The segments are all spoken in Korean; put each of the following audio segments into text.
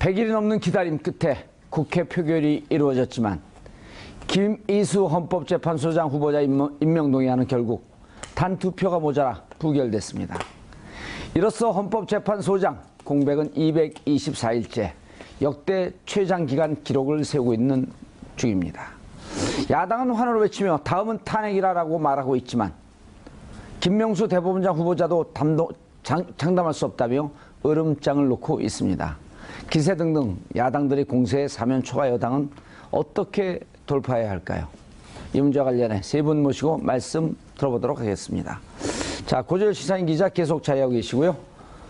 100일이 넘는 기다림 끝에 국회 표결이 이루어졌지만 김이수 헌법재판소장 후보자 임명 동의안은 결국 단 2표가 모자라 부결됐습니다. 이로써 헌법재판소장 공백은 224일째 역대 최장기간 기록을 세우고 있는 중입니다. 야당은 환호를 외치며 다음은 탄핵이라고 말하고 있지만 김명수 대법원장 후보자도 장담할 수 없다며 으름장을 놓고 있습니다. 기세 등등 야당들의 공세에 사면 초과 여당은 어떻게 돌파해야 할까요? 이 문제와 관련해 세 분 모시고 말씀 들어보도록 하겠습니다. 자, 고재열 시사인 기자 계속 자리하고 계시고요.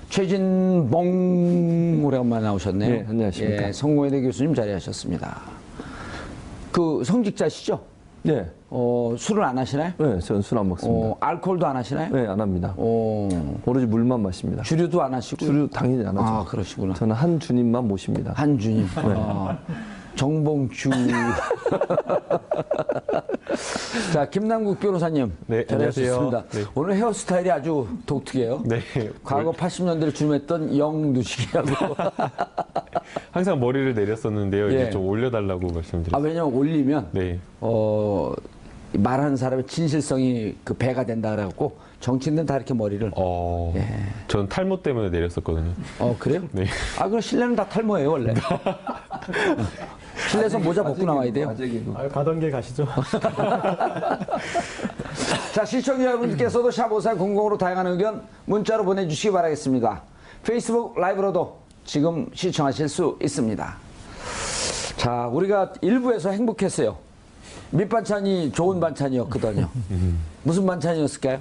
최진봉 오래간만에 나오셨네요. 네, 안녕하십니까. 예, 성공회대 교수님 자리하셨습니다. 그 성직자시죠? 네. 술은 안 하시나요? 네, 저는 술 안 먹습니다. 알코올도 안 하시나요? 네, 안 합니다. 오로지 물만 마십니다. 주류도 안 하시고요? 주류 당연히 안 하죠. 아, 그러시구나. 저는 한 주님만 모십니다. 한 주님. 정봉주. 자, 김남국 변호사님. 네, 잘하셨습니다. 네. 오늘 헤어스타일이 아주 독특해요. 네. 과거 80년대를 주름했던 영누시기하고. 항상 머리를 내렸었는데요. 예. 이제 좀 올려달라고 말씀드렸어요. 아, 왜냐면 올리면, 네. 말하는 사람의 진실성이 그 배가 된다 그래갖고 정치인들은 다 이렇게 머리를. 예. 저는 탈모 때문에 내렸었거든요. 그래요? 네. 아, 그럼 실내는 다 탈모예요, 원래. 실내에서 모자 벗고 나와야 돼요. 가던 길 가시죠. 자, 시청자 여러분께서도 샵5400으로 다양한 의견 문자로 보내주시기 바라겠습니다. 페이스북 라이브로도 지금 시청하실 수 있습니다. 자, 우리가 일부에서 행복했어요. 밑반찬이 좋은 반찬이었거든요. 무슨 반찬이었을까요?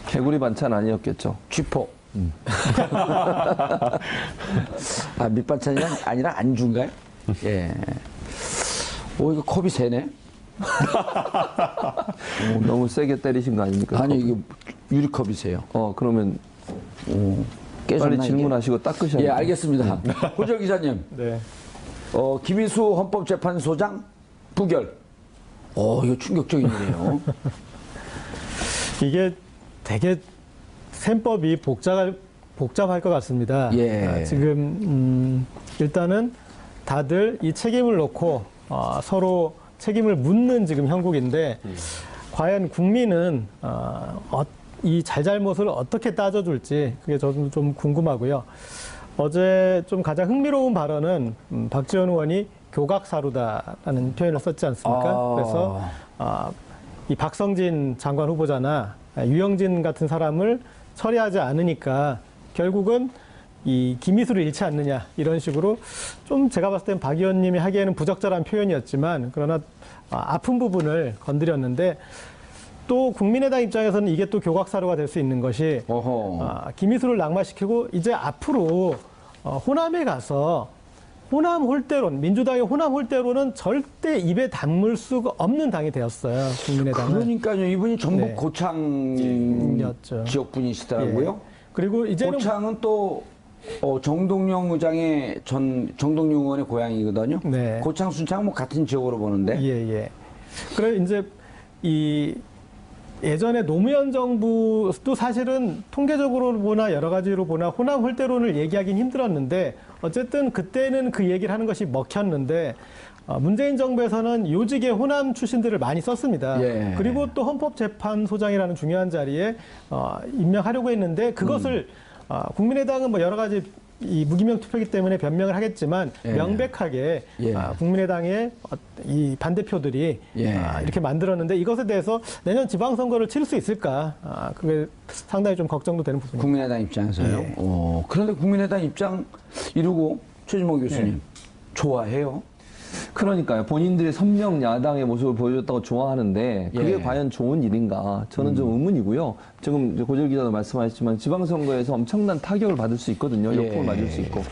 개구리 반찬 아니었겠죠. 쥐포. 아, 밑반찬이 아니라 안주인가요? 예. 오, 이거 컵이 세네. 너무 세게 때리신 거 아닙니까? 아니, 이게 유리컵이세요. 그러면 깨졌나, 빨리 질문하시고 닦으셔야 예, 돼요. 알겠습니다. 고재열 기자님. 네. 김이수 헌법재판소장 부결. 이거 충격적인 일이에요. 이게 되게 셈법이 복잡할 것 같습니다. 예. 지금 일단은 다들 이 책임을 놓고 서로 책임을 묻는 지금 형국인데 과연 국민은 이 잘잘못을 어떻게 따져줄지 그게 저도 좀 궁금하고요. 어제 좀 가장 흥미로운 발언은 박지원 의원이 교각사루다라는 표현을 썼지 않습니까? 그래서 이 박성진 장관 후보자나 유영진 같은 사람을 처리하지 않으니까 결국은 이 김이수를 잃지 않느냐 이런 식으로 좀 제가 봤을 땐 박 의원님이 하기에는 부적절한 표현이었지만 그러나 아픈 부분을 건드렸는데 또 국민의당 입장에서는 이게 또 교각사루가 될 수 있는 것이 김이수를 낙마시키고 이제 앞으로 호남에 가서 호남 홀대론, 민주당의 호남 홀대론은 절대 입에 담을 수가 없는 당이 되었어요. 국민의당은. 그러니까요. 이분이 전북 네. 고창 였죠. 지역 분이시더라고요. 예. 그리고 이제는 고창은 또 정동영 의장의 정동영 의원의 고향이거든요. 네. 고창, 순창 뭐 같은 지역으로 보는데. 예. 그래 이제 이 예전에 노무현 정부도 사실은 통계적으로 보나 여러 가지로 보나 호남 홀대론을 얘기하기는 힘들었는데 어쨌든 그때는 그 얘기를 하는 것이 먹혔는데 문재인 정부에서는 요직의 호남 출신들을 많이 썼습니다. 예. 그리고 또 헌법재판소장이라는 중요한 자리에 임명하려고 했는데 그것을 국민의당은 뭐 여러 가지 이 무기명 투표이기 때문에 변명을 하겠지만 예. 명백하게 예. 국민의당의 이 반대표들이 예. 이렇게 만들었는데 이것에 대해서 내년 지방선거를 치를 수 있을까? 그게 상당히 좀 걱정도 되는 부분입니다. 국민의당 입장에서요. 예. 그런데 국민의당 입장 이루고 최진봉 교수님 좋아해요? 그러니까요. 본인들이 선명 야당의 모습을 보여줬다고 좋아하는데 그게 예. 과연 좋은 일인가? 저는 좀 의문이고요. 지금 고재열 기자도 말씀하셨지만 지방선거에서 엄청난 타격을 받을 수 있거든요. 역풍을 예. 맞을 수 있고.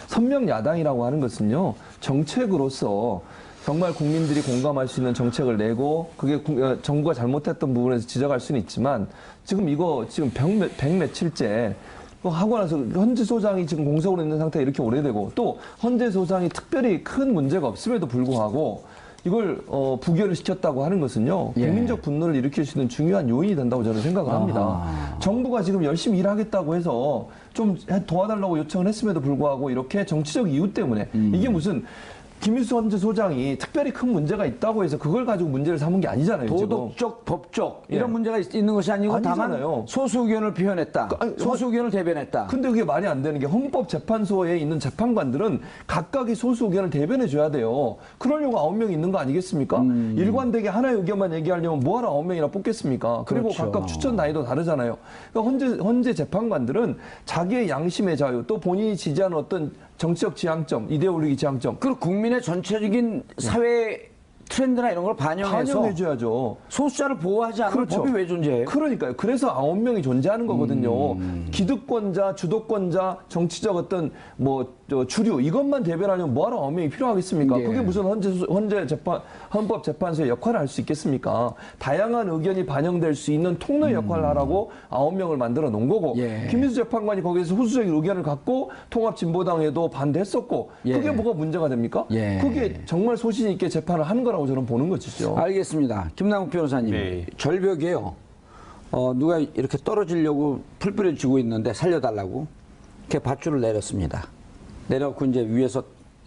선명 야당이라고 하는 것은요. 정책으로서 정말 국민들이 공감할 수 있는 정책을 내고 그게 정부가 잘못했던 부분에서 지적할 수는 있지만 지금 이거 지금 백 며칠째 하고 나서 헌재 소장이 지금 공석으로 있는 상태가 이렇게 오래되고 또 헌재 소장이 특별히 큰 문제가 없음에도 불구하고 이걸 부결을 시켰다고 하는 것은요. 예. 국민적 분노를 일으킬 수 있는 중요한 요인이 된다고 저는 생각을 합니다. 정부가 지금 열심히 일하겠다고 해서 좀 도와달라고 요청을 했음에도 불구하고 이렇게 정치적 이유 때문에 이게 무슨 김일수 전 소장이 특별히 큰 문제가 있다고 해서 그걸 가지고 문제를 삼은 게 아니잖아요. 도덕적, 법적 이런 예. 문제가 있는 것이 아니고 다만 아니잖아요. 소수 의견을 표현했다. 소수 의견을 대변했다. 근데 그게 말이 안 되는 게 헌법재판소에 있는 재판관들은 각각의 소수 의견을 대변해 줘야 돼요. 그러려고 9명이 있는 거 아니겠습니까? 일관되게 하나의 의견만 얘기하려면 뭐하러 9명이나 뽑겠습니까? 그리고 그렇죠. 각각 추천 나이도 다르잖아요. 그러니까 헌재 재판관들은 자기의 양심의 자유 또 본인이 지지하는 어떤 정치적 지향점, 이데올로기 지향점 그리고 국민의 전체적인 사회 트렌드나 이런 걸 반영해서 반영해줘야죠. 소수자를 보호하지 않으면 그렇죠. 법이 왜 존재해요? 그러니까요. 그래서 9명이 존재하는 거거든요. 기득권자, 주도권자, 정치적 어떤 주류 이것만 대변하려면 뭐하러 9명이 필요하겠습니까? 예. 그게 무슨 헌법재판소의 역할을 할 수 있겠습니까? 다양한 의견이 반영될 수 있는 통로의 역할을 하라고 9명을 만들어 놓은 거고 예. 김민수 재판관이 거기에서 후수적인 의견을 갖고 통합진보당에도 반대했었고 예. 그게 뭐가 문제가 됩니까? 예. 그게 정말 소신 있게 재판을 하는 거라고 저는 보는 것이죠. 알겠습니다. 김남국 변호사님. 네. 절벽이에요. 누가 이렇게 떨어지려고 풀뿌려 쥐고 있는데 살려달라고 이렇게 밧줄을 내렸습니다. 내려갖고 이제 위에서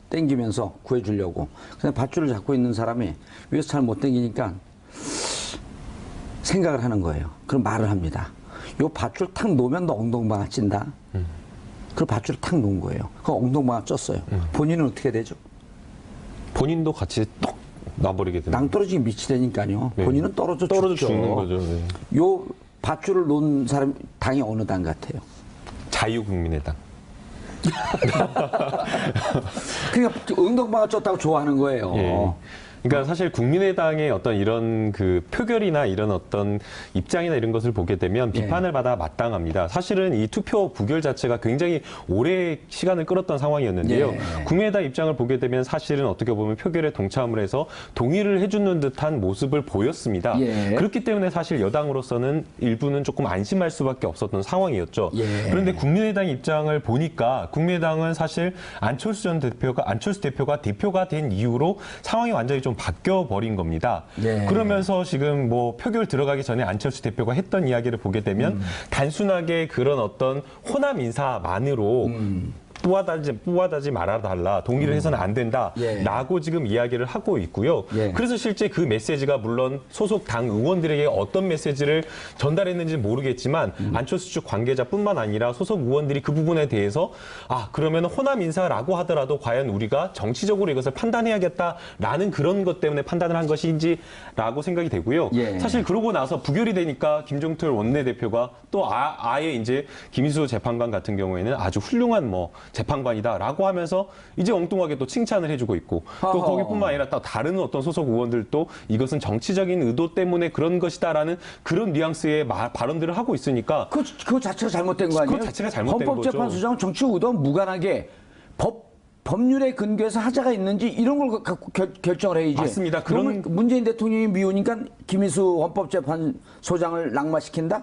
당기면서 구해주려고. 근데 밧줄을 잡고 있는 사람이 위에서 잘 못 당기니까 생각을 하는 거예요. 그럼 말을 합니다. 요 밧줄 탁 놓으면 너 엉덩방아 찐다. 그 밧줄을 탁 놓은 거예요. 그 엉덩방아 쪘어요. 본인은 어떻게 되죠? 본인도 같이 떡 놔버리게 되는. 낭떠러지기 미치다니까요. 네. 본인은 떨어져 죽죠. 죽는 거죠. 네. 요 밧줄을 놓은 사람 당이 어느 당 같아요? 자유국민의당. 그러니까 엉덩방아 쪘다고 좋아하는 거예요. 예. 그러니까 사실 국민의당의 어떤 이런 그 표결이나 이런 어떤 입장이나 이런 것을 보게 되면 비판을 받아 마땅합니다. 사실은 이 투표 부결 자체가 굉장히 오래 시간을 끌었던 상황이었는데요. 예. 국민의당 입장을 보게 되면 사실은 어떻게 보면 표결에 동참을 해서 동의를 해주는 듯한 모습을 보였습니다. 예. 그렇기 때문에 사실 여당으로서는 일부는 조금 안심할 수밖에 없었던 상황이었죠. 예. 그런데 국민의당 입장을 보니까 국민의당은 사실 안철수 대표가 대표가 된 이후로 상황이 완전히 좀 바뀌어 버린 겁니다. 예. 그러면서 지금 뭐 표결 들어가기 전에 안철수 대표가 했던 이야기를 보게 되면 단순하게 그런 어떤 호남 인사만으로 뿌와다지 말아달라. 동의를 해서는 안 된다. 예. 라고 지금 이야기를 하고 있고요. 예. 그래서 실제 그 메시지가 물론 소속 당 의원들에게 어떤 메시지를 전달했는지는 모르겠지만 안철수 측 관계자뿐만 아니라 소속 의원들이 그 부분에 대해서 그러면 호남 인사라고 하더라도 과연 우리가 정치적으로 이것을 판단해야겠다라는 그런 것 때문에 판단을 한 것인지라고 생각이 되고요. 예. 사실 그러고 나서 부결이 되니까 김종철 원내대표가 또 아예 이제 김인수 재판관 같은 경우에는 아주 훌륭한 재판관이다라고 하면서 이제 엉뚱하게 또 칭찬을 해주고 있고 또 어허. 거기뿐만 아니라 또 다른 어떤 소속 의원들도 이것은 정치적인 의도 때문에 그런 것이다라는 그런 뉘앙스의 발언들을 하고 있으니까 그거 자체가 잘못된 거 아니에요? 그거 자체가 잘못된 헌법재판소장은 정치 의도와 무관하게 법률에 근거해서 하자가 있는지 이런 걸 갖고 결정을 해야지. 맞습니다. 그러면 문재인 대통령이 미우니까 김인수 헌법재판소장을 낙마시킨다?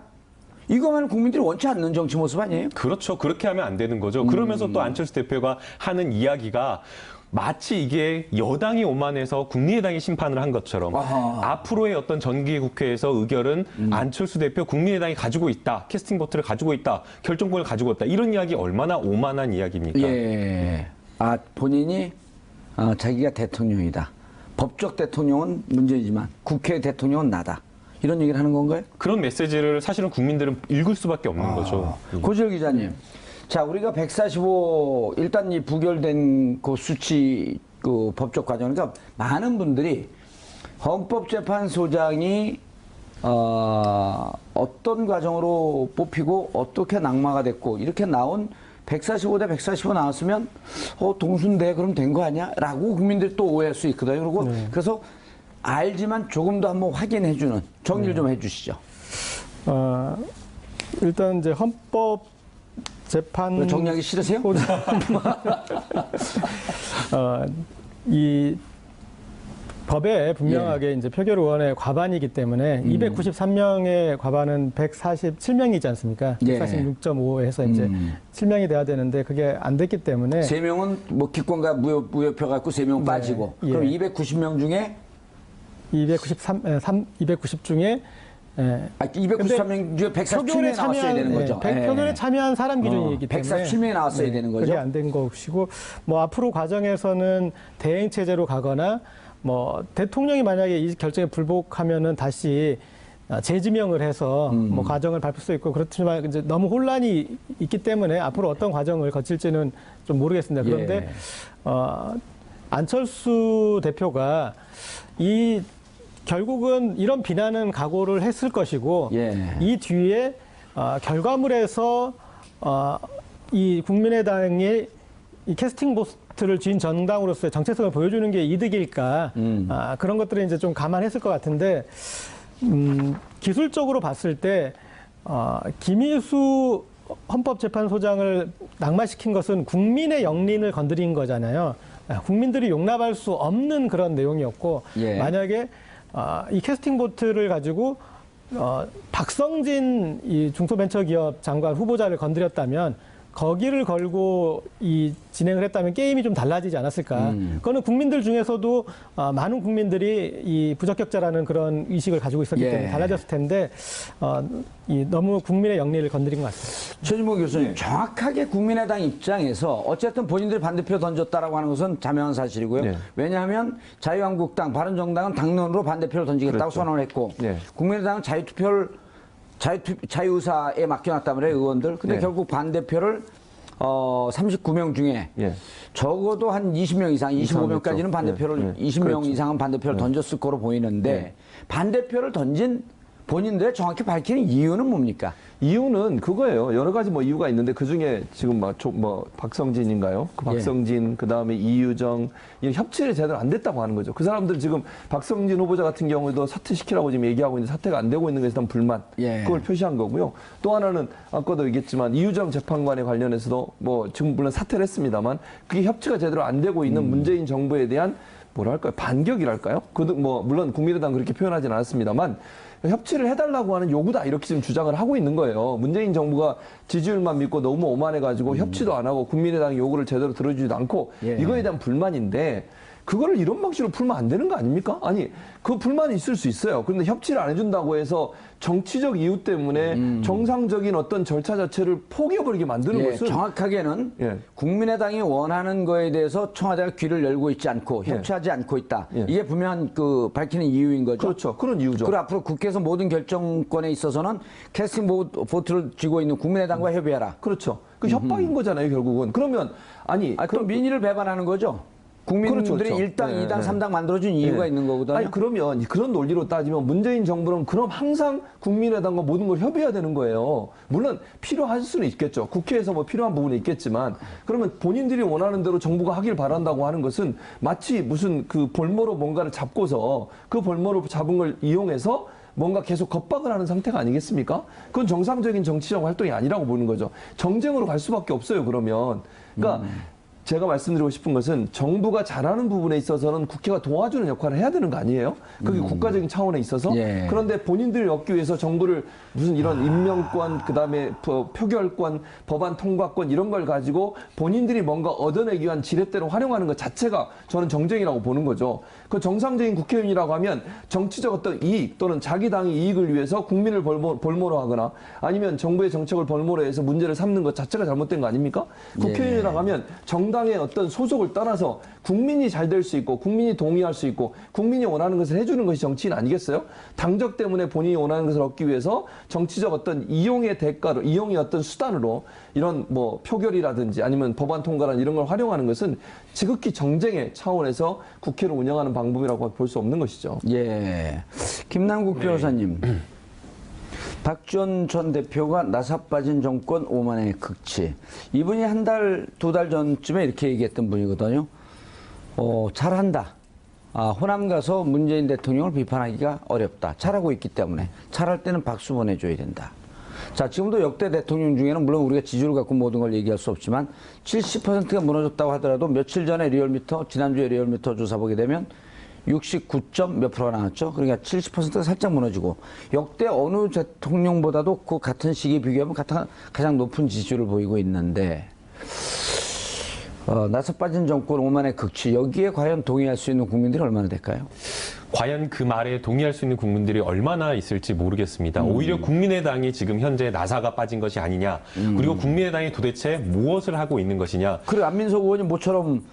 이거만은 국민들이 원치 않는 정치 모습 아니에요? 그렇죠. 그렇게 하면 안 되는 거죠. 그러면서 또 안철수 대표가 하는 이야기가 마치 이게 여당이 오만해서 국민의당이 심판을 한 것처럼 앞으로의 어떤 정기국회에서 의결은 안철수 대표 국민의당이 가지고 있다. 캐스팅 보트를 가지고 있다. 결정권을 가지고 있다. 이런 이야기 얼마나 오만한 이야기입니까? 예. 본인이 자기가 대통령이다. 법적 대통령은 문재인이지만 국회 대통령은 나다. 이런 얘기를 하는 건가요? 그런 메시지를 사실은 국민들은 읽을 수밖에 없는 거죠. 고지열 기자님. 자, 우리가 145 일단 이 부결된 그 수치 그 법적 과정, 그러니까 많은 분들이 헌법재판소장이 어떤 과정으로 뽑히고 어떻게 낙마가 됐고 이렇게 나온 145대 145 나왔으면 동순대 그럼 된 거 아니야? 라고 국민들이 또 오해할 수 있거든요. 그리고 그래서 알지만 조금 더 한번 확인해주는 정리를 좀 해주시죠. 일단 이제 헌법 재판 정리하기 싫으세요? 이 법에 분명하게 이제 표결 의원의 과반이기 때문에 293명의 과반은 147명이지 않습니까? 예. 146.5 해서 이제 7명이 돼야 되는데 그게 안 됐기 때문에 3명은 기권과 무효표 갖고 3명 빠지고 예. 그럼 290명 중에 290 중에 293명 중에 147명이 나왔어야 되는 거죠. 표결에 참여한 사람 기준이기 때문에 147명이 나왔어야 되는 거죠. 그게 안 된 것이고, 뭐 앞으로 과정에서는 대행 체제로 가거나 뭐 대통령이 만약에 이 결정에 불복하면은 다시 재지명을 해서 뭐 과정을 밟을 수 있고, 그렇지만 이제 너무 혼란이 있기 때문에 앞으로 어떤 과정을 거칠지는 좀 모르겠습니다. 그런데 안철수 대표가 결국은 이런 비난은 각오를 했을 것이고, 이 뒤에 결과물에서 이 국민의당이 이 캐스팅 보트를 쥔 정당으로서의 정체성을 보여주는 게 이득일까, 그런 것들을 이제 좀 감안했을 것 같은데, 기술적으로 봤을 때 김희수 헌법재판소장을 낙마시킨 것은 국민의 영린을 건드린 거잖아요. 국민들이 용납할 수 없는 그런 내용이었고, 만약에 이 캐스팅 보트를 가지고 박성진 이 중소벤처기업 장관 후보자를 건드렸다면, 거기를 걸고 진행을 했다면 게임이 좀 달라지지 않았을까. 그거는 국민들 중에서도 많은 국민들이 이 부적격자라는 그런 의식을 가지고 있었기 때문에 달라졌을 텐데, 너무 국민의 영리를 건드린 것 같습니다. 최진모 교수님, 정확하게 국민의당 입장에서 어쨌든 본인들이 반대표 던졌다라고 하는 것은 자명한 사실이고요. 왜냐하면 자유한국당, 바른정당은 당론으로 반대표를 던지겠다고 선언을 했고, 국민의당은 자유의사에 맡겨놨단 말이에요, 의원들. 근데 결국 반대표를 39명 중에 적어도 한 20명 이상, 25명까지는 반대표를, 20명 이상은 반대표를 던졌을 거로 보이는데, 반대표를 던진 본인들의 정확히 밝히는 이유는 뭡니까? 이유는 그거예요. 여러 가지 뭐 이유가 있는데, 그 중에 지금 박성진인가요? 그 박성진, 그 다음에 이유정, 이 협치를 제대로 안 됐다고 하는 거죠. 그 사람들 지금 박성진 후보자 같은 경우도 사퇴시키라고 지금 얘기하고 있는데 사퇴가 안 되고 있는 것에 대한 불만, 그걸 표시한 거고요. 또 하나는 아까도 얘기했지만 이유정 재판관에 관련해서도 뭐 지금 물론 사퇴를 했습니다만, 그게 협치가 제대로 안 되고 있는 문재인 정부에 대한 뭐랄까요? 반격이랄까요? 물론 국민의당 그렇게 표현하진 않았습니다만, 협치를 해달라고 하는 요구다, 이렇게 지금 주장을 하고 있는 거예요. 문재인 정부가 지지율만 믿고 너무 오만해가지고 협치도 안 하고 국민의당의 요구를 제대로 들어주지도 않고, 이거에 대한 불만인데, 그거를 이런 방식으로 풀면 안 되는 거 아닙니까? 아니, 그 불만이 있을 수 있어요. 그런데 협치를 안 해준다고 해서 정치적 이유 때문에 정상적인 어떤 절차 자체를 포기해버리게 만드는 것은, 정확하게는 국민의당이 원하는 거에 대해서 청와대가 귀를 열고 있지 않고 협치하지 않고 있다. 이게 분명한 밝히는 이유인 거죠. 그렇죠. 그런 이유죠. 그리고 앞으로 국회에서 모든 결정권에 있어서는 캐스팅 보트를 쥐고 있는 국민의당과 협의해라. 그렇죠. 그 협박인 거잖아요, 결국은. 그러면 그럼 민의를 배반하는 거죠. 국민들이 1당, 2당, 3당 만들어준 이유가 있는 거거든요. 아니, 그러면 그런 논리로 따지면 문재인 정부는 그럼 항상 국민의당과 모든 걸 협의해야 되는 거예요. 물론 필요할 수는 있겠죠. 국회에서 뭐 필요한 부분이 있겠지만, 그러면 본인들이 원하는 대로 정부가 하길 바란다고 하는 것은 마치 무슨 그 볼모로 뭔가를 잡고서 그 볼모로 잡은 걸 이용해서 뭔가 계속 겁박을 하는 상태가 아니겠습니까? 그건 정상적인 정치적 활동이 아니라고 보는 거죠. 정쟁으로 갈 수밖에 없어요, 그러면. 그러니까 제가 말씀드리고 싶은 것은, 정부가 잘하는 부분에 있어서는 국회가 도와주는 역할을 해야 되는 거 아니에요? 그게 국가적인 차원에 있어서. 그런데 본인들을 얻기 위해서 정부를 무슨 이런 임명권, 그다음에 표결권, 법안 통과권 이런 걸 가지고 본인들이 뭔가 얻어내기 위한 지렛대로 활용하는 것 자체가 저는 정쟁이라고 보는 거죠. 그 정상적인 국회의원이라고 하면 정치적 어떤 이익 또는 자기 당의 이익을 위해서 국민을 볼모로 하거나 아니면 정부의 정책을 볼모로 해서 문제를 삼는 것 자체가 잘못된 거 아닙니까? 국회의원이라고 하면 정당의 어떤 소속을 떠나서 국민이 잘 될 수 있고 국민이 동의할 수 있고 국민이 원하는 것을 해주는 것이 정치인 아니겠어요? 당적 때문에 본인이 원하는 것을 얻기 위해서 정치적 어떤 이용의 대가로, 이용의 어떤 수단으로 이런 뭐 표결이라든지 아니면 법안 통과란 이런 걸 활용하는 것은 지극히 정쟁의 차원에서 국회를 운영하는 방법이라고 볼 수 없는 것이죠. 김남국 변호사님. 박지원 전 대표가 나사 빠진 정권 오만의 극치. 이분이 한 달, 2달 전쯤에 이렇게 얘기했던 분이거든요. 잘한다. 호남 가서 문재인 대통령을 비판하기가 어렵다. 잘하고 있기 때문에. 잘할 때는 박수 보내줘야 된다. 자, 지금도 역대 대통령 중에는 물론 우리가 지지율 갖고 모든 걸 얘기할 수 없지만 70%가 무너졌다고 하더라도 며칠 전에 리얼미터, 지난주에 리얼미터 조사 보게 되면 69점 몇 프로가 나왔죠. 그러니까 70%가 살짝 무너지고 역대 어느 대통령보다도 그 같은 시기에 비교하면 가장 높은 지지율을 보이고 있는데 나서 빠진 정권 오만의 극치 여기에 과연 동의할 수 있는 국민들이 얼마나 될까요? 과연 그 말에 동의할 수 있는 국민들이 얼마나 있을지 모르겠습니다. 오히려 국민의당이 지금 현재 나사가 빠진 것이 아니냐. 그리고 국민의당이 도대체 무엇을 하고 있는 것이냐. 그리고 안민석 의원이 모처럼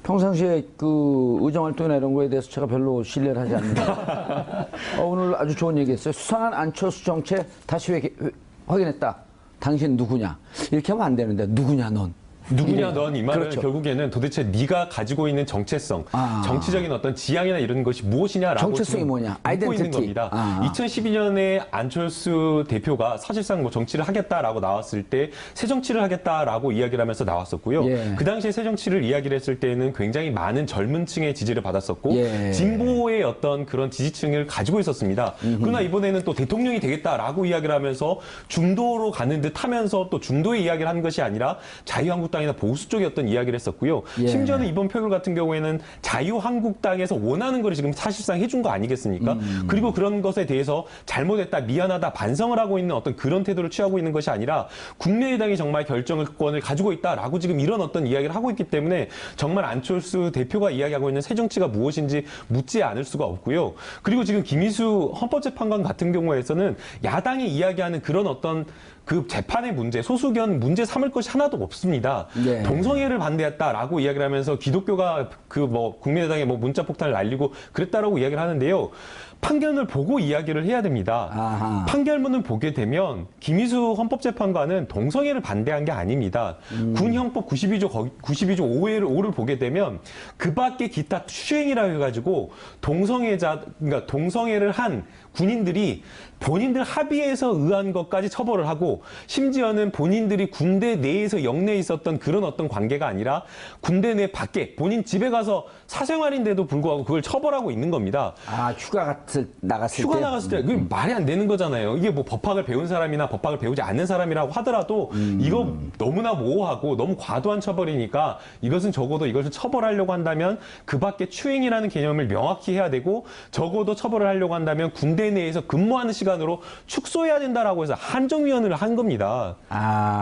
평상시에 그 의정활동이나 이런 거에 대해서 제가 별로 신뢰를 하지 않는다. 오늘 아주 좋은 얘기했어요. 수상한 안철수 정책 다시 확인했다. 당신 누구냐? 이렇게 하면 안 되는데 누구냐 넌? 누구냐 넌 이 말은 그렇죠. 결국에는 도대체 네가 가지고 있는 정체성, 정치적인 어떤 지향이나 이런 것이 무엇이냐라고 정체성이 지금 뭐냐? 묻고 있는 아이덴티티. 겁니다. 2012년에 안철수 대표가 사실상 뭐 정치를 하겠다라고 나왔을 때 새 정치를 하겠다라고 이야기를 하면서 나왔었고요. 예. 그 당시에 새 정치를 이야기를 했을 때는 굉장히 많은 젊은 층의 지지를 받았었고 예. 진보의 어떤 그런 지지층을 가지고 있었습니다. 그러나 이번에는 또 대통령이 되겠다라고 이야기를 하면서 중도로 가는 듯 하면서 또 중도의 이야기를 한 것이 아니라 자유한국당이나 보수 쪽의 어떤 이야기를 했었고요. 예. 심지어는 이번 표결 같은 경우에는 자유한국당에서 원하는 걸 지금 사실상 해준 거 아니겠습니까? 그리고 그런 것에 대해서 잘못했다, 미안하다, 반성을 하고 있는 어떤 그런 태도를 취하고 있는 것이 아니라 국민의당이 정말 결정권을 가지고 있다라고 지금 이런 어떤 이야기를 하고 있기 때문에 정말 안철수 대표가 이야기하고 있는 새 정치가 무엇인지 묻지 않을 수가 없고요. 그리고 지금 김희수 헌법재판관 같은 경우에서는 야당이 이야기하는 그런 어떤 그 재판의 문제, 소수견 문제 삼을 것이 하나도 없습니다. 네. 동성애를 반대했다라고 이야기를 하면서 기독교가 그 뭐 국민의당에 뭐 문자 폭탄을 날리고 그랬다라고 이야기를 하는데요. 판결을 보고 이야기를 해야 됩니다. 아하. 판결문을 보게 되면 김희수 헌법재판관은 동성애를 반대한 게 아닙니다. 군형법 92조 5를 보게 되면 그 밖에 기타 추행이라고 해가지고 그러니까 동성애를 한 군인들이 본인들 합의해서 의한 것까지 처벌을 하고 심지어는 본인들이 군대 내에서 영내에 있었던 그런 어떤 관계가 아니라 군대 내 밖에 본인 집에 가서 사생활인데도 불구하고 그걸 처벌하고 있는 겁니다. 휴가 나갔을 휴가 때? 나갔을 때 그게 말이 안 되는 거잖아요. 이게 뭐 법학을 배운 사람이나 법학을 배우지 않는 사람이라고 하더라도 이거 너무나 모호하고 너무 과도한 처벌이니까 이것은 적어도 이것을 처벌하려고 한다면 그 밖에 추행이라는 개념을 명확히 해야 되고 적어도 처벌을 하려고 한다면 군대 내에서 근무하는 시간으로 축소해야 된다라고 해서 한정위원회를 한 겁니다.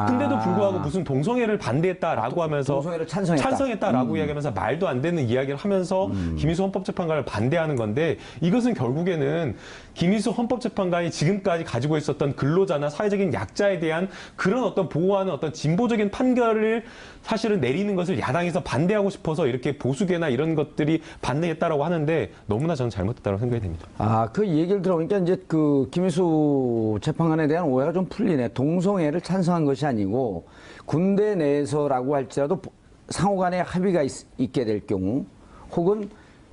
근데도 불구하고 무슨 동성애를 반대했다라고 하면서 동성애를 찬성했다. 라고 이야기하면서 말도 안 되는 이야기를 하면서 김희수 헌법재판관을 반대하는 건데 이것은 결국에는 김희수 헌법재판관이 지금까지 가지고 있었던 근로자나 사회적인 약자에 대한 그런 어떤 보호하는 어떤 진보적인 판결을 사실은 내리는 것을 야당에서 반대하고 싶어서 이렇게 보수계나 이런 것들이 반대했다라고 하는데 너무나 저는 잘못됐다고 생각이 됩니다. 그 얘기를 들어보니까 이제 그 김희수 재판관에 대한 오해가 좀 풀리네. 동성애를 찬성한 것이 아니고 군대 내에서라고 할지라도 상호간에 합의가 있게 될 경우 혹은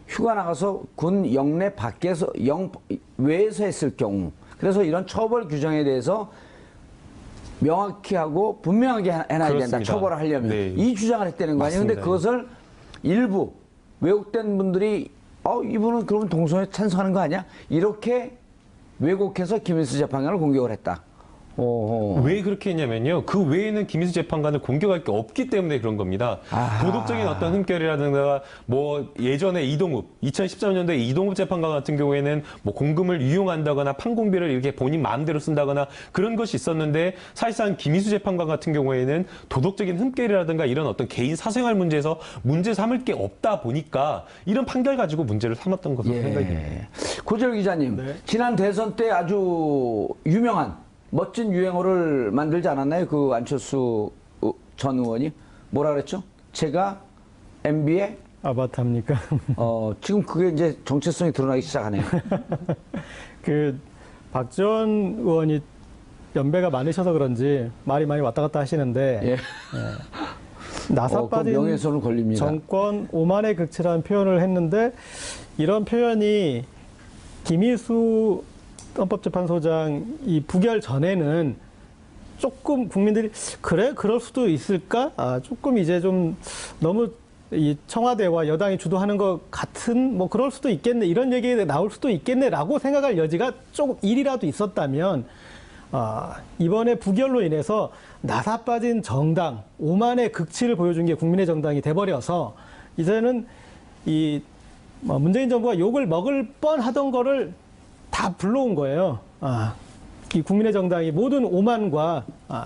휴가 나가서 군 영내 밖에서 외에서 했을 경우 그래서 이런 처벌 규정에 대해서 명확히 하고 분명하게 해놔야 그렇습니다. 된다. 처벌을 하려면. 네. 이 주장을 했다는 거 아니에요. 근데 맞습니다. 그것을 일부 왜곡된 분들이 이분은 그러면 동성애 찬성하는 거 아니야? 이렇게 왜곡해서 김희수 재판관을 공격을 했다. 왜 그렇게 했냐면요. 그 외에는 김희수 재판관을 공격할 게 없기 때문에 그런 겁니다. 도덕적인 어떤 흠결이라든가 뭐 예전에 2013년도에 이동욱 재판관 같은 경우에는 뭐 공금을 유용한다거나 판공비를 이렇게 본인 마음대로 쓴다거나 그런 것이 있었는데 사실상 김희수 재판관 같은 경우에는 도덕적인 흠결이라든가 이런 어떤 개인 사생활 문제에서 문제 삼을 게 없다 보니까 이런 판결 가지고 문제를 삼았던 것으로 생각이 듭니다. 고재열 기자님, 네. 지난 대선 때 아주 유명한 멋진 유행어를 만들지 않았나요? 그 안철수 전 의원이 뭐라 그랬죠? 제가 MB의 아바타입니까? 지금 그게 이제 정체성이 드러나기 시작하네요. 박 전 의원이 연배가 많으셔서 그런지 말이 많이 왔다 갔다 하시는데 예. 나사 빠진 명예훼손은 걸립니다. 정권 오만의 극치라는 표현을 했는데 이런 표현이 김희수 헌법재판소장 이 부결 전에는 조금 국민들이 그럴 수도 있을까? 조금 이제 좀 너무 이 청와대와 여당이 주도하는 것 같은 뭐 그럴 수도 있겠네 이런 얘기가 나올 수도 있겠네라고 생각할 여지가 조금 일이라도 있었다면 이번에 부결로 인해서 나사 빠진 정당 오만의 극치를 보여준 게 국민의 정당이 돼버려서 이제는 이 문재인 정부가 욕을 먹을 뻔하던 거를 다 불러온 거예요. 이 국민의 정당이 모든 오만과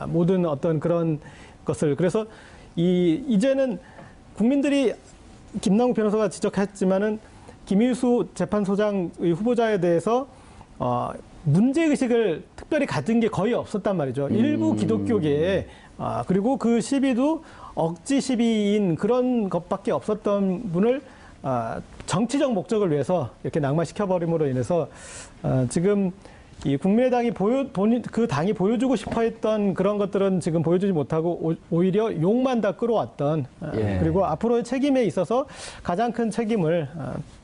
모든 어떤 그런 것을 그래서 이제는 국민들이 김남국 변호사가 지적했지만은 김일수 재판소장의 후보자에 대해서 문제의식을 특별히 가진 게 거의 없었단 말이죠. 일부 기독교계에 그리고 그 시비도 억지 시비인 그런 것밖에 없었던 분을 정치적 목적을 위해서 이렇게 낙마시켜버림으로 인해서 지금 이 국민의당이 그 당이 보여주고 싶어했던 그런 것들은 지금 보여주지 못하고 오히려 욕만 다 끌어왔던 그리고 앞으로의 책임에 있어서 가장 큰 책임을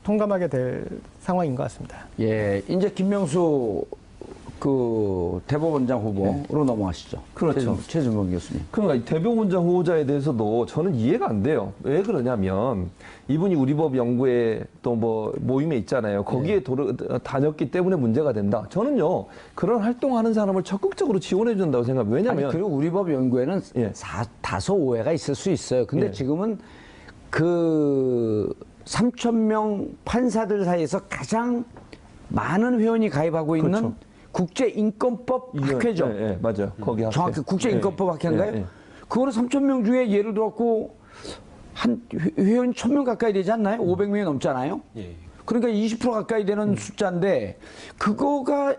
통감하게 될 상황인 것 같습니다. 예, 이제 김명수 그 대법원장 후보로 넘어가시죠. 그렇죠. 최준봉 교수님. 그러니까 이 대법원장 후보자에 대해서도 저는 이해가 안 돼요. 왜 그러냐면 이분이 우리법 연구회 또 뭐 모임에 있잖아요. 거기에 다녔기 때문에 문제가 된다. 저는요 그런 활동하는 사람을 적극적으로 지원해 준다고 생각해요. 왜냐면 아니, 그리고 우리법 연구에는 다소 오해가 있을 수 있어요. 근데 지금은 그 3,000명 판사들 사이에서 가장 많은 회원이 가입하고 있는 그렇죠. 국제인권법 학회죠. 네, 맞아요. 거기 학회. 정확히 국제인권법 학회인가요? 그거는 3,000명 중에 예를 들었고 한 회원이 1,000명 가까이 되지 않나요? 500명이 넘잖아요. 그러니까 20% 가까이 되는 숫자인데 그거가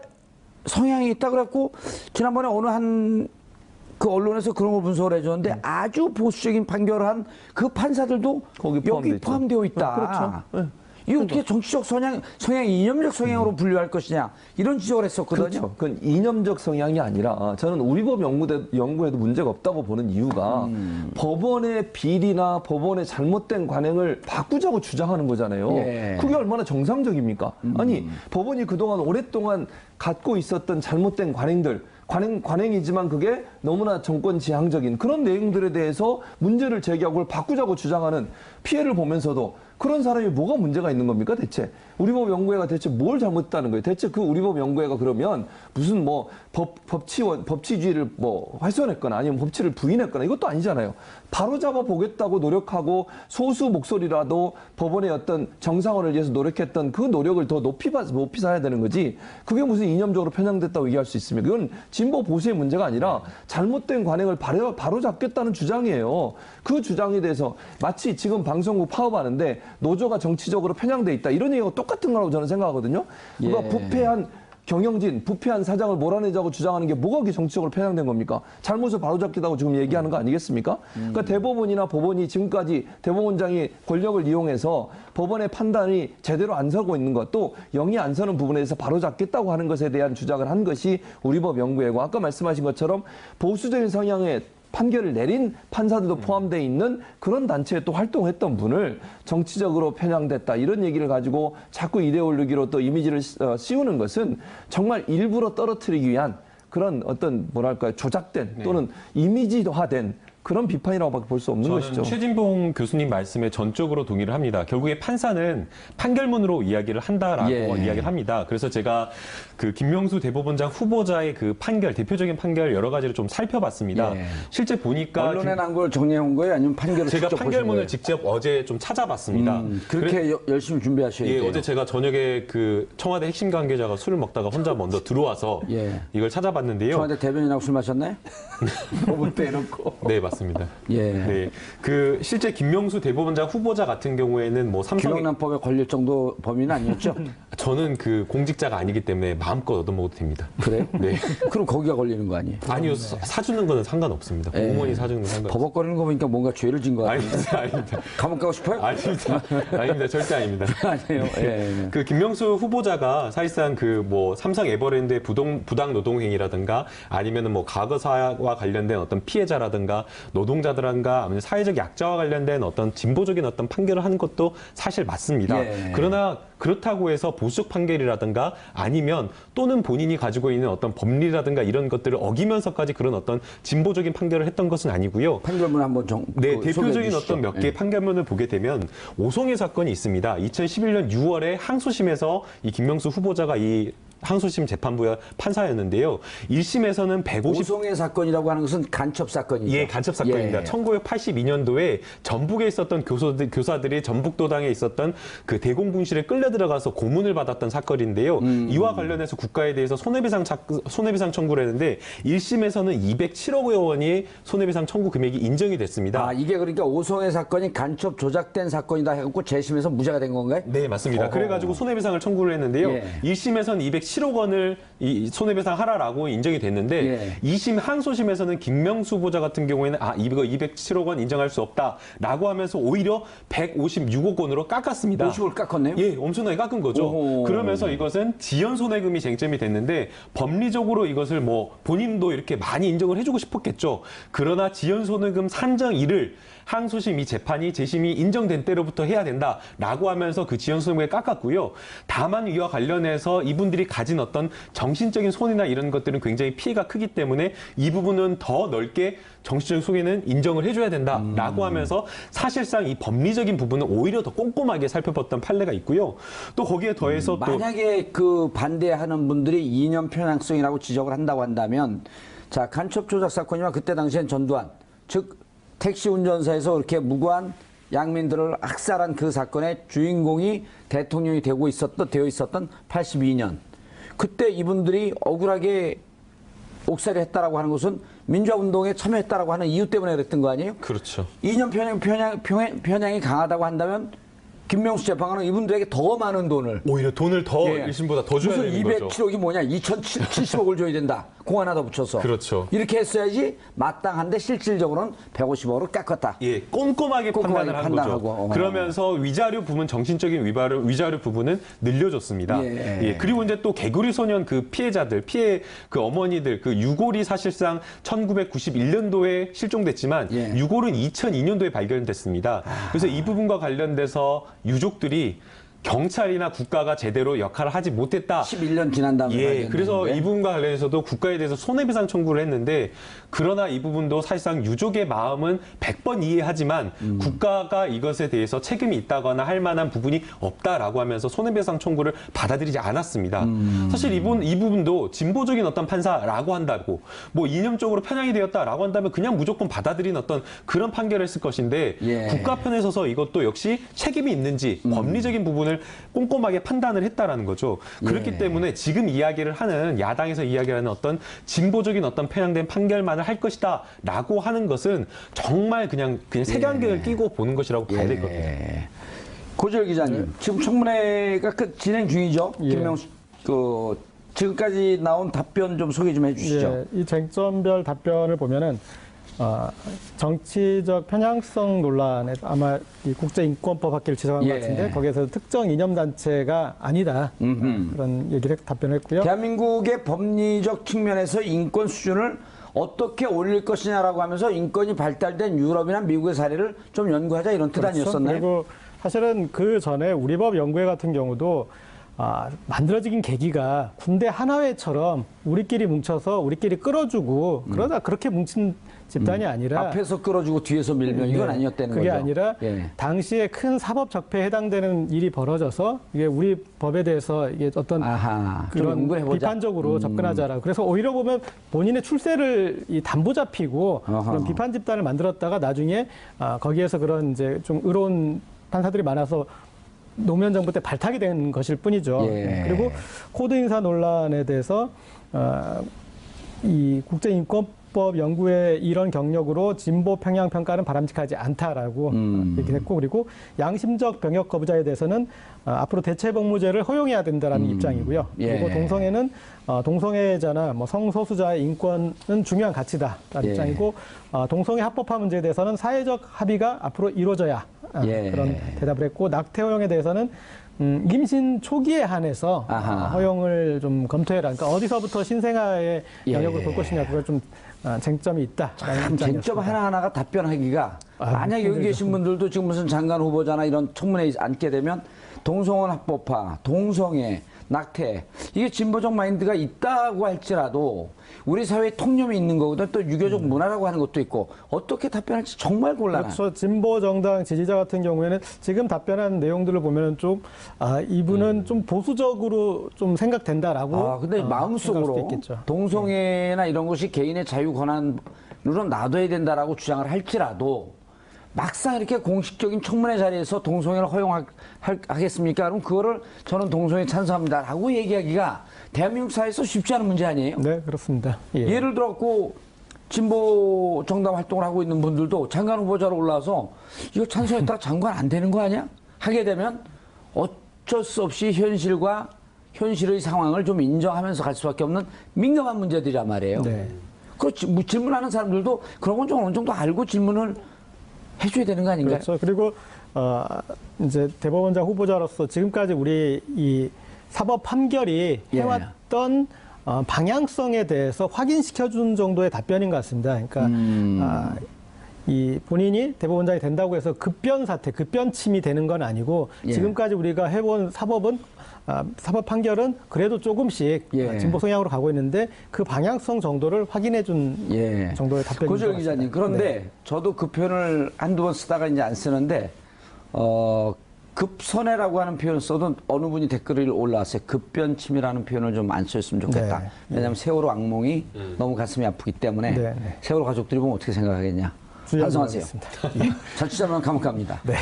성향이 있다 그랬고 지난번에 어느 한 그 언론에서 그런 걸 분석을 해줬는데 아주 보수적인 판결을 한 그 판사들도 여기 포함되어 있다. 그렇죠. 이거 어떻게 정치적 성향이 이념적 성향으로 분류할 것이냐 이런 지적을 했었거든요. 그렇죠. 그건 이념적 성향이 아니라 저는 우리법 연구에도 문제가 없다고 보는 이유가 법원의 비리나 법원의 잘못된 관행을 바꾸자고 주장하는 거잖아요. 그게 얼마나 정상적입니까? 아니 법원이 그동안 오랫동안 갖고 있었던 잘못된 관행들 관행이지만 그게 너무나 정권 지향적인 그런 내용들에 대해서 문제를 제기하고 그걸 바꾸자고 주장하는 피해를 보면서도 그런 사람이 뭐가 문제가 있는 겁니까 대체? 우리법 연구회가 대체 뭘 잘못했다는 거예요? 대체 그 우리법 연구회가 그러면 무슨 뭐 법치주의를 뭐 훼손했거나 아니면 법치를 부인했거나 이것도 아니잖아요. 바로잡아 보겠다고 노력하고 소수 목소리라도 법원의 어떤 정상화를 위해서 노력했던 그 노력을 더 높이 사야 되는 거지. 그게 무슨 이념적으로 편향됐다고 얘기할 수 있습니까? 그건 진보 보수의 문제가 아니라 잘못된 관행을 바로잡겠다는 주장이에요. 그 주장에 대해서 마치 지금 방송국 파업하는데 노조가 정치적으로 편향돼 있다. 이런 얘기가 똑같은 거라고 저는 생각하거든요. 그러니까 부패한 경영진, 부패한 사장을 몰아내자고 주장하는 게 뭐가 그게 정치적으로 편향된 겁니까? 잘못을 바로잡겠다고 지금 얘기하는 거 아니겠습니까? 그러니까 대법원이나 법원이 지금까지 대법원장이 권력을 이용해서 법원의 판단이 제대로 안 서고 있는 것, 또 영이 안 서는 부분에 대해서 바로잡겠다고 하는 것에 대한 주장을 한 것이 우리법 연구회고 아까 말씀하신 것처럼 보수적인 성향의 판결을 내린 판사들도 포함되어 있는 그런 단체에 또 활동했던 분을 정치적으로 편향됐다 이런 얘기를 가지고 자꾸 이데올로기로 또 이미지를 씌우는 것은 정말 일부러 떨어뜨리기 위한 그런 어떤 뭐랄까요 조작된 또는 이미지화된 그런 비판이라고밖에 볼 수 없는 것이죠. 최진봉 교수님 말씀에 전적으로 동의를 합니다. 결국에 판사는 판결문으로 이야기를 한다라고 이야기를 합니다. 그래서 제가 그 김명수 대법원장 후보자의 그 판결, 대표적인 판결 여러 가지를 좀 살펴봤습니다. 실제 보니까 언론에 난 걸 정리해 온 거예요? 아니면 판결을 제가 직접 판결문을 직접 어제 좀 찾아봤습니다. 그렇게 열심히 준비하셔야 돼요. 어제 제가 저녁에 그 청와대 핵심 관계자가 술을 먹다가 혼자 먼저 들어와서 이걸 찾아봤는데요. 청와대 대변인하고 술 마셨나요? 법을 빼놓고. 네, 맞습니다. 네. 그 실제 김명수 대법원장 후보자 같은 경우에는 뭐 김영란법에 걸릴 정도 범위는 아니었죠? 저는 그 공직자가 아니기 때문에 마음껏 얻어먹어도 됩니다. 그래요? 네. 그럼 거기가 걸리는 거 아니에요? 아니요, 사주는 거는 상관없습니다. 공무원이 사주는 건 상관없습니다. 버벅거리는 거 보니까 뭔가 죄를 진 거 같아요. 아닙니다. 감옥 가고 싶어요? 아닙니다. 절대 아닙니다. 아니에요. 그 김명수 후보자가 사실상 그 뭐 삼성 에버랜드의 부당 노동 행위라든가 아니면은 뭐 과거사와 관련된 어떤 피해자라든가 노동자들과 아니면 사회적 약자와 관련된 어떤 진보적인 어떤 판결을 한 것도 사실 맞습니다. 그러나 그렇다고 해서 보수적 판결이라든가 아니면 또는 본인이 가지고 있는 어떤 법리라든가 이런 것들을 어기면서까지 그런 어떤 진보적인 판결을 했던 것은 아니고요. 판결문 한번 대표적인 어떤 몇 개의 판결문을 보게 되면 오송의 사건이 있습니다. 2011년 6월에 항소심에서 이 김명수 후보자가 이 항소심 재판부의 판사였는데요. 1심에서는 150 오송의 사건이라고 하는 것은 간첩 사건이죠. 예, 간첩 사건입니다. 예. 1982년도에 전북에 있었던 교사들이 전북도당에 있었던 그 대공분실에 끌려 들어가서 고문을 받았던 사건인데요. 이와 관련해서 국가에 대해서 손해배상 청구를 했는데 1심에서는 207억 원이 손해배상 청구 금액이 인정이 됐습니다. 아, 이게 그러니까 오송의 사건이 간첩 조작된 사건이다 해갖고 재심에서 무죄가 된 건가요? 네, 맞습니다. 어허. 그래가지고 손해배상을 청구를 했는데요. 예. 1심에서는 207억 원을 이 손해배상 하라라고 인정이 됐는데 예. 2심 항소심에서는 김명수 후보자 같은 경우에는 이거 207억 원 인정할 수 없다라고 하면서 오히려 156억 원으로 깎았습니다. 50을 깎았네요? 예, 엄청나게 깎은 거죠. 오호. 그러면서 이것은 지연 손해금이 쟁점이 됐는데 법리적으로 이것을 뭐 본인도 이렇게 많이 인정을 해주고 싶었겠죠. 그러나 지연 손해금 산정일을 항소심 이 재판이 재심이 인정된 때로부터 해야 된다라고 하면서 그 지연 손해금을 깎았고요. 다만 이와 관련해서 이분들이 가진 어떤 정신적인 손해나 이런 것들은 굉장히 피해가 크기 때문에 이 부분은 더 넓게 정신적인 손해는 인정을 해줘야 된다라고 하면서 사실상 이 법리적인 부분은 오히려 더 꼼꼼하게 살펴봤던 판례가 있고요. 또 거기에 더해서 또 만약에 그 반대하는 분들이 이념 편향성이라고 지적을 한다고 한다면 자, 간첩 조작 사건이면 그때 당시엔 전두환, 즉 택시 운전사에서 그렇게 무고한 양민들을 학살한 그 사건의 주인공이 대통령이 되어 있었던 82년. 그때 이분들이 억울하게 옥살이 했다라고 하는 것은 민주화운동에 참여했다라고 하는 이유 때문에 그랬던 거 아니에요? 그렇죠. 이념 편향이 강하다고 한다면 김명수 재판관은 이분들에게 더 많은 돈을 오히려 돈을 더 예. 1심보다 더 줘야 무슨 되는 거죠. 207억이 뭐냐? 2070억을 줘야 된다. 공 하나 더 붙여서. 그렇죠. 이렇게 했어야지 마땅한데 실질적으로는 150억으로 깎았다. 예, 꼼꼼하게 판단을 한 판단하고. 거죠. 그러면서 위자료 부분, 정신적인 위자료 부분은 늘려줬습니다. 예. 그리고 이제 또 개구리 소년 그 피해자들, 그 어머니들, 그 유골이 사실상 1991년도에 실종됐지만 예. 유골은 2002년도에 발견됐습니다. 그래서 이 부분과 관련돼서 유족들이 경찰이나 국가가 제대로 역할을 하지 못했다. 11년 지난 다음에 예, 발견됐는데. 그래서 이 부분과 관련해서도 국가에 대해서 손해배상 청구를 했는데 그러나 이 부분도 사실상 유족의 마음은 100번 이해하지만 국가가 이것에 대해서 책임이 있다거나 할 만한 부분이 없다라고 하면서 손해배상 청구를 받아들이지 않았습니다. 사실 이 부분도 진보적인 어떤 판사라고 한다고 뭐 이념적으로 편향이 되었다라고 한다면 그냥 무조건 받아들인 어떤 그런 판결을 했을 것인데 예. 국가 편에 서서 이것도 역시 책임이 있는지 법리적인 부분을 꼼꼼하게 판단을 했다라는 거죠. 그렇기 예. 때문에 지금 이야기를 하는 야당에서 이야기를 하는 어떤 진보적인 어떤 편향된 판결만을 할 것이다라고 하는 것은 정말 그냥 색안경을 끼고 보는 것이라고 봐야 될 것 같아요. 예. 고재열 기자님, 지금 청문회가 진행 중이죠. 예. 김명수 지금까지 나온 답변 좀 소개 좀 해주시죠. 이 쟁점별 답변을 보면은 정치적 편향성 논란에 아마 이 국제인권법 학계를 지적한 것 같은데 거기에서 특정 이념단체가 아니다 그런 얘기를 답변했고요. 대한민국의 법리적 측면에서 인권 수준을 어떻게 올릴 것이냐라고 하면서 인권이 발달된 유럽이나 미국의 사례를 좀 연구하자 이런 뜻 아니었었나요? 그리고 사실은 그 전에 우리법 연구회 같은 경우도 만들어지긴 계기가 군대 하나회처럼 우리끼리 뭉쳐서 우리끼리 끌어주고 그러다 그렇게 뭉친 집단이 아니라 앞에서 끌어주고 뒤에서 밀면 이건 아니었다는 그게 거죠. 아니라 예. 당시에 큰 사법 적폐에 해당되는 일이 벌어져서 이게 우리 법에 대해서 이게 어떤 아하, 좀 그런 연구해보자. 비판적으로 접근하자라. 그래서 오히려 보면 본인의 출세를 이 담보 잡히고 그런 비판 집단을 만들었다가 나중에 거기에서 그런 이제 좀 의로운 판사들이 많아서 노무현 정부 때 발탁이 된 것일 뿐이죠. 예. 그리고 코드 인사 논란에 대해서 이 국제인권법 연구의 이런 경력으로 진보 평양 평가는 바람직하지 않다라고 얘기를 했고, 그리고 양심적 병역 거부자에 대해서는 앞으로 대체복무제를 허용해야 된다라는 입장이고요. 예. 그리고 동성애는 동성애자나 뭐 성소수자의 인권은 중요한 가치다라는 예. 입장이고, 동성애 합법화 문제에 대해서는 사회적 합의가 앞으로 이루어져야 예. 그런 대답을 했고, 낙태 허용에 대해서는 임신 초기에 한해서 허용을 좀 검토해라. 그러니까 어디서부터 신생아의 영역을 볼 것이냐, 그걸 좀 쟁점이 있다. 참 쟁점 하나하나가 답변하기가 만약에 여기 계신 분들도 지금 무슨 장관 후보자나 이런 청문회에 앉게 되면 동성혼 합법화, 동성애, 낙태, 이게 진보적 마인드가 있다고 할지라도 우리 사회에 통념이 있는 거거든. 또 유교적 문화라고 하는 것도 있고 어떻게 답변할지 정말 곤란한. 그렇죠. 진보 정당 지지자 같은 경우에는 지금 답변한 내용들을 보면은 좀 이분은 좀 보수적으로 좀 생각된다라고. 근데 생각할 수도 마음속으로 있겠죠. 동성애나 이런 것이 개인의 자유 권한으로 놔둬야 된다라고 주장을 할지라도 막상 이렇게 공식적인 청문회 자리에서 동성애를 허용하겠습니까? 그럼 그거를 저는 동성애 찬성합니다라고 얘기하기가 대한민국 사회에서 쉽지 않은 문제 아니에요? 네, 그렇습니다. 예. 예를 들어갖고 진보 정당 활동을 하고 있는 분들도 장관 후보자로 올라와서 이거 찬성했다가 장관 안 되는 거 아니야? 하게 되면 어쩔 수 없이 현실의 상황을 좀 인정하면서 갈 수밖에 없는 민감한 문제들이란 말이에요. 네. 그 질문하는 사람들도 그런 건 좀 어느 정도 알고 질문을 해줘야 되는 거 아닌가요? 그렇죠. 그리고 이제 대법원장 후보자로서 지금까지 우리 이 사법 판결이 예. 해왔던 방향성에 대해서 확인시켜준 정도의 답변인 것 같습니다. 그러니까 이 본인이 대법원장이 된다고 해서 급변 사태, 급변 침이 되는 건 아니고 예. 지금까지 우리가 해본 사법 판결은 그래도 조금씩 예. 진보 성향으로 가고 있는데 그 방향성 정도를 확인해준 예. 정도의 답변인 것 고재영 같습니다. 기자님, 그런데 네. 저도 그 표현을 한두 번 쓰다가 이제 안 쓰는데, 급선회라고 하는 표현을 써도 어느 분이 댓글을 올라왔어요. 급변침이라는 표현을 좀 안 썼으면 좋겠다. 네. 왜냐하면 세월호 악몽이 너무 가슴이 아프기 때문에 네, 네. 세월호 가족들이 보면 어떻게 생각하겠냐. 반성하세요. 자칫하면 감옥 갑니다. 네.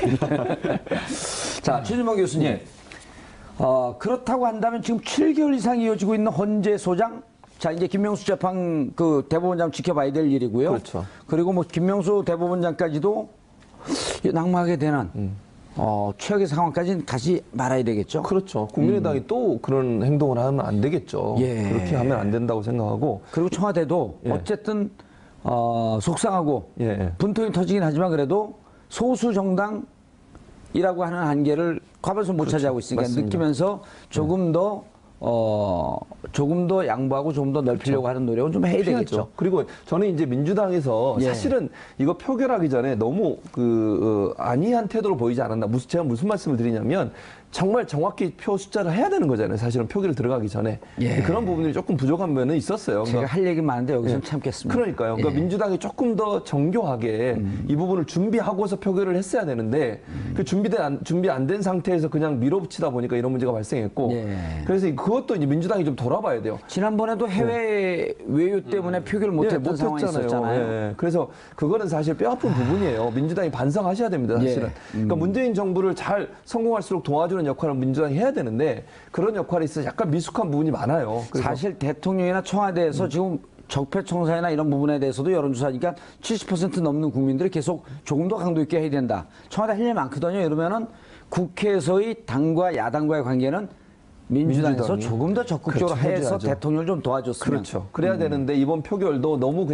자, 최준범 교수님. 그렇다고 한다면 지금 7개월 이상 이어지고 있는 헌재 소장, 자, 이제 김명수 재판 그 대법원장 지켜봐야 될 일이고요. 그렇죠. 그리고 뭐 김명수 대법원장까지도 낙마하게 되는 최악의 상황까지는 가지 말아야 되겠죠. 그렇죠. 국민의당이 또 그런 행동을 하면 안 되겠죠. 예. 그렇게 하면 안 된다고 생각하고. 그리고 청와대도 예. 어쨌든 속상하고 예. 분통이 터지긴 하지만 그래도 소수 정당이라고 하는 한계를 과반수 못 차지하고 있으니까 맞습니다. 느끼면서 조금 더 양보하고 조금 더 넓히려고 하는 노력은 좀 해야 되겠죠. 그리고 저는 이제 민주당에서 예. 사실은 이거 표결하기 전에 너무 안이한 태도로 보이지 않았나. 제가 무슨 말씀을 드리냐면 정말 정확히 표 숫자를 해야 되는 거잖아요. 사실은 표결 들어가기 전에. 예. 그런 부분들이 조금 부족한 면은 있었어요. 제가 할 얘기 많은데 여기서는 예. 참겠습니다. 그러니까요. 그러니까 예. 민주당이 조금 더 정교하게 이 부분을 준비하고서 표결을 했어야 되는데 그 준비 안 된 상태에서 그냥 밀어붙이다 보니까 이런 문제가 발생했고 예. 그래서 그것도 이제 민주당이 좀 돌아봐야 돼요. 지난번에도 해외 외유 때문에 표결을 못했던 상황이 있었잖아요. 예. 그래서 그거는 사실 뼈아픈 부분이에요. 민주당이 반성하셔야 됩니다. 사실은. 예. 그러니까 문재인 정부를 잘 성공할수록 도와주는 역할을 민주당이 해야 되는데 그런 역할이 있어서 약간 미숙한 부분이 많아요. 그래서 사실 대통령이나 청와대에서 지금 적폐청사나 이런 부분에 대해서도 여론조사니까 70% 넘는 국민들이 계속 조금 더 강도 있게 해야 된다. 청와대 할 일 많거든요. 이러면은 국회에서의 당과 야당과의 관계는 민주당에서 민주당이. 조금 더 적극적으로 그렇죠, 해서 해줘야죠. 대통령을 좀 도와줬으면. 그렇죠. 그래야 되는데 이번 표결도 너무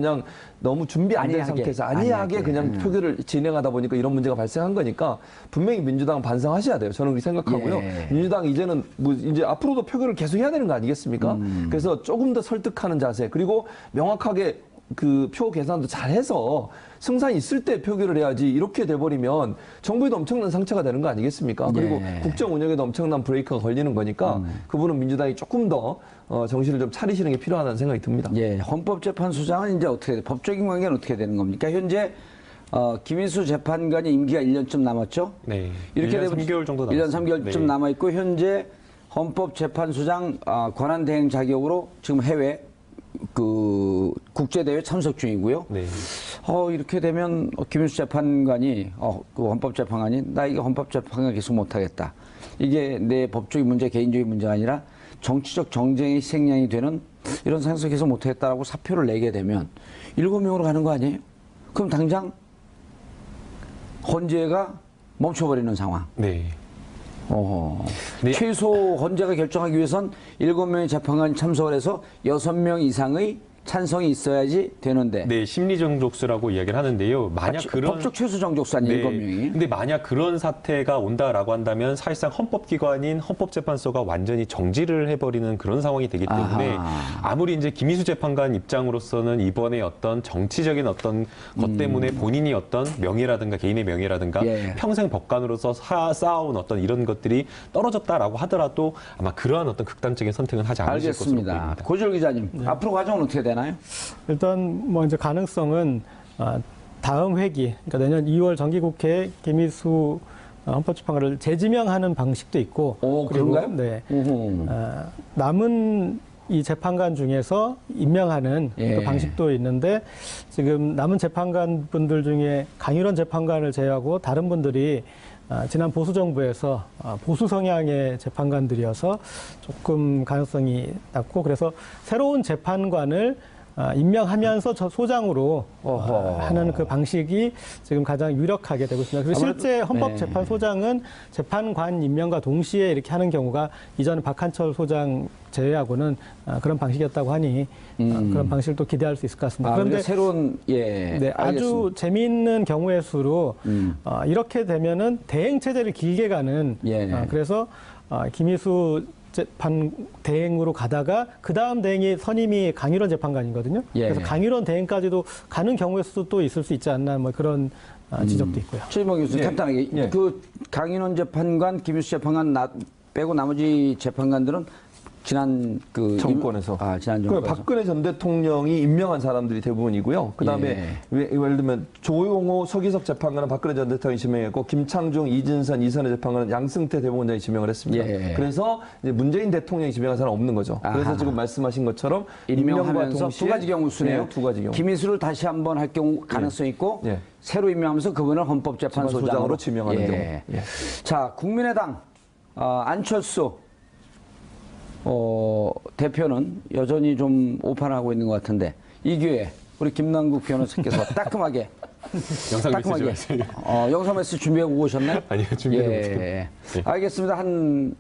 준비 안 된 안이하게, 상태에서 안이하게 그냥 표결을 진행하다 보니까 이런 문제가 발생한 거니까 분명히 민주당은 반성하셔야 돼요. 저는 그렇게 생각하고요. 예. 민주당 이제는 이제 앞으로도 표결을 계속 해야 되는 거 아니겠습니까? 그래서 조금 더 설득하는 자세 그리고 명확하게 그 표 계산도 잘 해서 승산이 있을 때 표결을 해야지 이렇게 돼버리면 정부에도 엄청난 상처가 되는 거 아니겠습니까? 그리고 예. 국정 운영에도 엄청난 브레이크가 걸리는 거니까 그분은 민주당이 조금 더 정신을 좀 차리시는 게 필요하다는 생각이 듭니다. 예, 헌법재판소장은 이제 어떻게 법적인 관계는 어떻게 되는 겁니까? 현재 김인수 재판관이 임기가 1년쯤 남았죠? 네. 이렇게 1년 되면 3개월 정도 1년 남았습니다. 3개월쯤 네. 남아 있고 현재 헌법재판소장 권한대행 자격으로 지금 해외 그 국제대회 참석 중이고요. 네. 이렇게 되면 김인수 재판관이 그 헌법재판관이 나 이거 헌법재판관 계속 못하겠다. 이게 내 법적인 문제, 개인적인 문제가 아니라 정치적 정쟁의 희생양이 되는 이런 상황에서 계속 못하겠다라고 사표를 내게 되면 7명으로 가는 거 아니에요? 그럼 당장 헌재가 멈춰버리는 상황. 네. 네. 최소 헌재가 결정하기 위해선 7명의 재판관이 참석을 해서 6명 이상의 찬성이 있어야지 되는데. 네, 심리 정족수라고 이야기를 하는데요. 만약 그런 법적 최소 정족수 아니에요, 7명이. 근데 만약 그런 사태가 온다라고 한다면 사실상 헌법기관인 헌법재판소가 완전히 정지를 해버리는 그런 상황이 되기 때문에 아무리 이제 김희수 재판관 입장으로서는 이번에 어떤 정치적인 어떤 것 때문에 본인이 어떤 명예라든가 개인의 명예라든가 예. 평생 법관으로서 쌓아온 어떤 이런 것들이 떨어졌다라고 하더라도 아마 그러한 어떤 극단적인 선택은 하지 않으실 것으로 알겠습니다. 보입니다. 고지열 기자님, 앞으로 과정은 어떻게 되나요? 일단 뭐 이제 가능성은 다음 회기, 그러니까 내년 2월 정기국회에 김희수 헌법재판관을 재지명하는 방식도 있고, 오, 그리고 그런가요? 네, 우후. 남은 이 재판관 중에서 임명하는 예. 그 방식도 있는데 지금 남은 재판관 분들 중에 강일원 재판관을 제외하고 다른 분들이 지난 보수 정부에서 보수 성향의 재판관들이어서 조금 가능성이 낮고, 그래서 새로운 재판관을 임명하면서 저 소장으로 하는 그 방식이 지금 가장 유력하게 되고 있습니다. 그리고 실제 헌법재판소장은 재판관 임명과 동시에 이렇게 하는 경우가 이전 박한철 소장 제외하고는 그런 방식이었다고 하니 그런 방식을 또 기대할 수 있을 것 같습니다. 그런데 새로운 네, 아주 재미있는 경우의 수로 이렇게 되면은 대행 체제를 길게 가는 그래서 김희수 재판 대행으로 가다가 그 다음 대행이 선임이 강일원 재판관이거든요. 그래서 강일원 대행까지도 가는 경우의 수도 또 있을 수 있지 않나 뭐 그런 지적도 있고요. 최진봉 교수 간단하게 그 강인원 재판관, 김희수 재판관 빼고 나머지 재판관들은 지난 그 정권에서. 지난 정권에서 박근혜 전 대통령이 임명한 사람들이 대부분이고요. 그다음에 예를 들면 조용호, 서기석 재판관은 박근혜 전 대통령이 지명했고, 김창중, 이진선, 이선혜 재판관은 양승태 대법원장이 지명을 했습니다. 그래서 이제 문재인 대통령이 지명한 사람은 없는 거죠. 그래서 지금 말씀하신 것처럼 임명하면서 두 가지 경우 수네요. 두 가지 경우. 김희수를 다시 한번 할 경우 가능성이 있고 새로 임명하면서 그분을 헌법재판소장으로 지명하는 경우. 자, 국민의당 안철수 대표는 여전히 좀 오판하고 있는 것 같은데 이 기회에 우리 김남국 변호사께서 따끔하게 영상 메시지 말씀요. 영상 메시지 준비하고 오셨나요? 아니요, 준비하고 있습니다. 알겠습니다. 한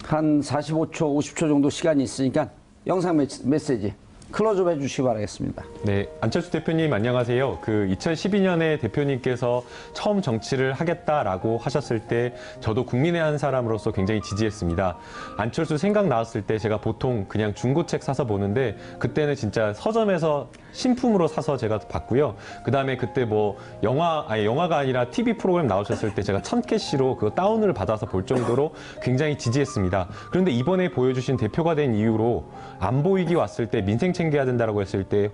45초, 50초 정도 시간이 있으니까 영상 메시지 클로즈업 해주시기 바라겠습니다. 네, 안철수 대표님 안녕하세요. 그 2012년에 대표님께서 처음 정치를 하겠다라고 하셨을 때 저도 국민의 한 사람으로서 굉장히 지지했습니다. 안철수 생각 나왔을 때 제가 보통 그냥 중고책 사서 보는데 그때는 진짜 서점에서 신품으로 사서 제가 봤고요. 그다음에 그때 뭐 영화가 아니라 TV 프로그램 나오셨을 때 제가 1000캐시로 그 다운을 받아서 볼 정도로 굉장히 지지했습니다. 그런데 이번에 보여주신 대표가 된 이후로 안 보이기 왔을 때 민생 챙겨야 된다라고 했을 때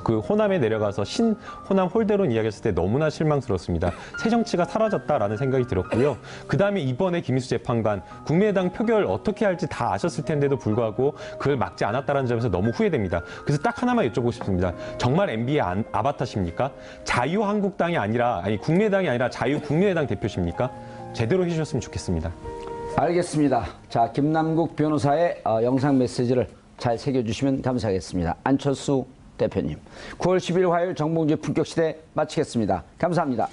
그 호남에 내려가서 호남 홀대론 이야기했을 때 너무나 실망스럽습니다. 새 정치가 사라졌다라는 생각이 들었고요. 그다음에 이번에 김희수 재판관 국민의당 표결 어떻게 할지 다 아셨을 텐데도 불구하고 그걸 막지 않았다는 점에서 너무 후회됩니다. 그래서 딱 하나만 여쭤보고 싶습니다. 정말 MB의 아바타십니까? 자유한국당이 아니라 국민의당이 아니라 자유국민의당 대표십니까? 제대로 해주셨으면 좋겠습니다. 알겠습니다. 자, 김남국 변호사의 영상 메시지를 잘 새겨주시면 감사하겠습니다. 안철수 대표님. 9월 10일 화요일 정봉주의 품격시대 마치겠습니다. 감사합니다.